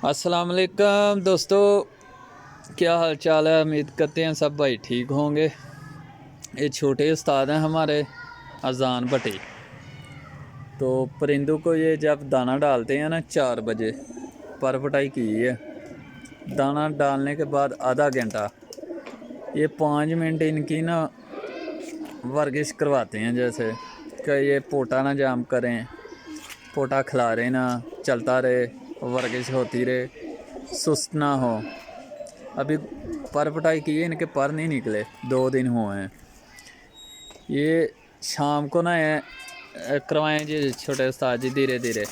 अस्सलाम वालेकुम दोस्तों, क्या हाल चाल है। उम्मीद करते हैं सब भाई ठीक होंगे। ये छोटे उस्ताद हैं हमारे अजान भट्टी। तो परिंदों को ये जब दाना डालते हैं ना 4 बजे पर पटाई की है। दाना डालने के बाद आधा घंटा ये 5 मिनट इनकी ना वर्जिश करवाते हैं, जैसे कि ये पोटा ना जाम करें, पोटा खिला रहे ना, चलता रहे, वर्जिश होती रहे, सुस्त ना हो। अभी पर पटाई की है, इनके पर नहीं निकले, 2 दिन हुए हैं। ये शाम को ना करवाएं जी छोटे उस्ताद जी, धीरे धीरे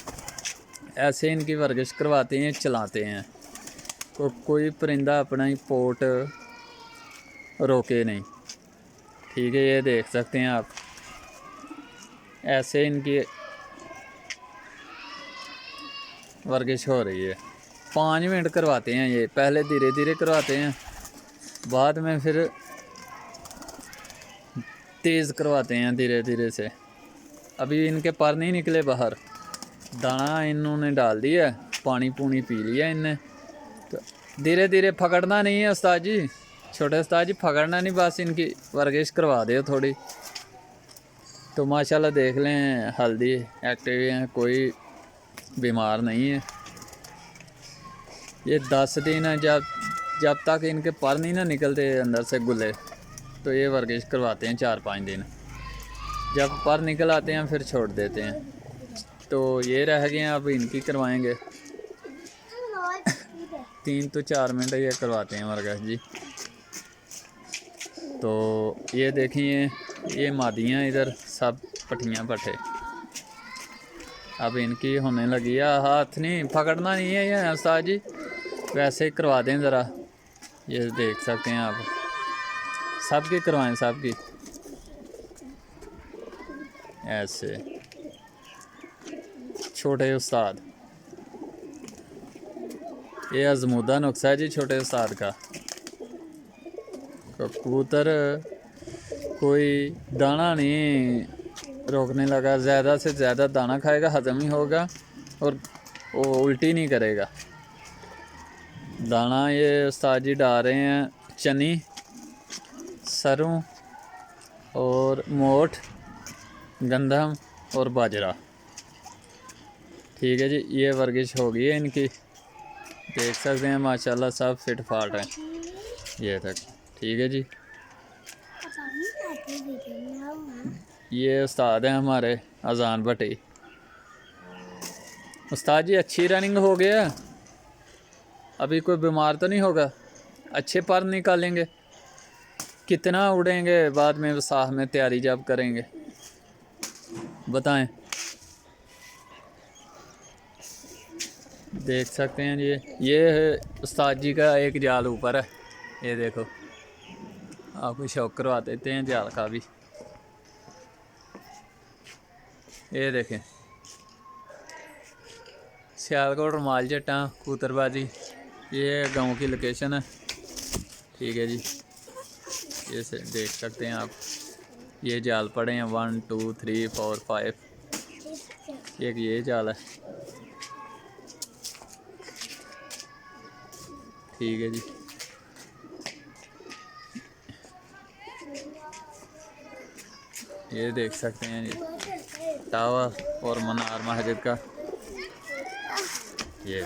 ऐसे इनकी वर्जिश करवाते हैं, चलाते हैं। कोई परिंदा अपना ही पोट रोके नहीं। ठीक है, ये देख सकते हैं आप, ऐसे इनकी वर्जिश हो रही है। 5 मिनट करवाते हैं ये, पहले धीरे धीरे करवाते हैं, बाद में फिर तेज़ करवाते हैं धीरे धीरे से। अभी इनके पर नहीं निकले बाहर, दाना इन्होंने डाल दिया, पानी पूनी पी लिया इनने। तो धीरे धीरे पकड़ना नहीं है उस्ताद जी, छोटे उस्ताद जी, पकड़ना नहीं, बस इनकी वर्जिश करवा दो थोड़ी। तो माशाल्लाह देख लें, हेल्दी एक्टिव हैं, कोई बीमार नहीं है। ये 10 दिन है, जब तक इनके पर नहीं ना निकलते अंदर से गुले, तो ये वर्जिश करवाते हैं 4-5 दिन। जब पर निकल आते हैं फिर छोड़ देते हैं। तो ये रह गए हैं, अब इनकी करवाएंगे। 3 to 4 मिनट ये करवाते हैं वर्जिश जी। तो ये देखिए, ये मादियाँ इधर सब पट्टियाँ पट्टे। अब इनकी होने लगी है, हाथ नहीं पकड़ना नहीं है ये उस्ताद जी, वैसे ही करवा दें ज़रा। ये देख सकते हैं आप, सबकी करवाएं, सबकी ऐसे। छोटे उस्ताद, ये आजमूदा नुस्खा है जी छोटे उस्ताद का। कबूतर कोई दाना नहीं रोकने लगा, ज़्यादा से ज़्यादा दाना खाएगा, हजम ही होगा और वो उल्टी नहीं करेगा। दाना ये उस्ताद जी डाल रहे हैं चनी, सरों और मोठ, गंदम और बाजरा। ठीक है जी, ये वर्जिश हो गई है इनकी, देख सकते हैं माशाल्लाह सब फिट फाट हैं ये तक। ठीक है जी, ये उस्ताद हैं हमारे अजान भट्टी। उस्ताद जी अच्छी रनिंग हो गया, अभी कोई बीमार तो नहीं होगा, अच्छे पर निकालेंगे, कितना उड़ेंगे बाद में वसाह में तैयारी जब करेंगे बताएं। देख सकते हैं ये है उस्ताद जी का एक जाल ऊपर है, ये देखो, आपको शौक करवा देते हैं जाल का भी। ये देखें, सियालकोट रुमाल जट्टा कबूतरबाजी, ये गांव की लोकेशन है। ठीक है जी, ये से देख सकते हैं आप, ये जाल पड़े हैं 1 2 3 4 5, एक ये जाल है। ठीक है जी, ये देख सकते हैं जी टावर और मनार मस्जिद का। ये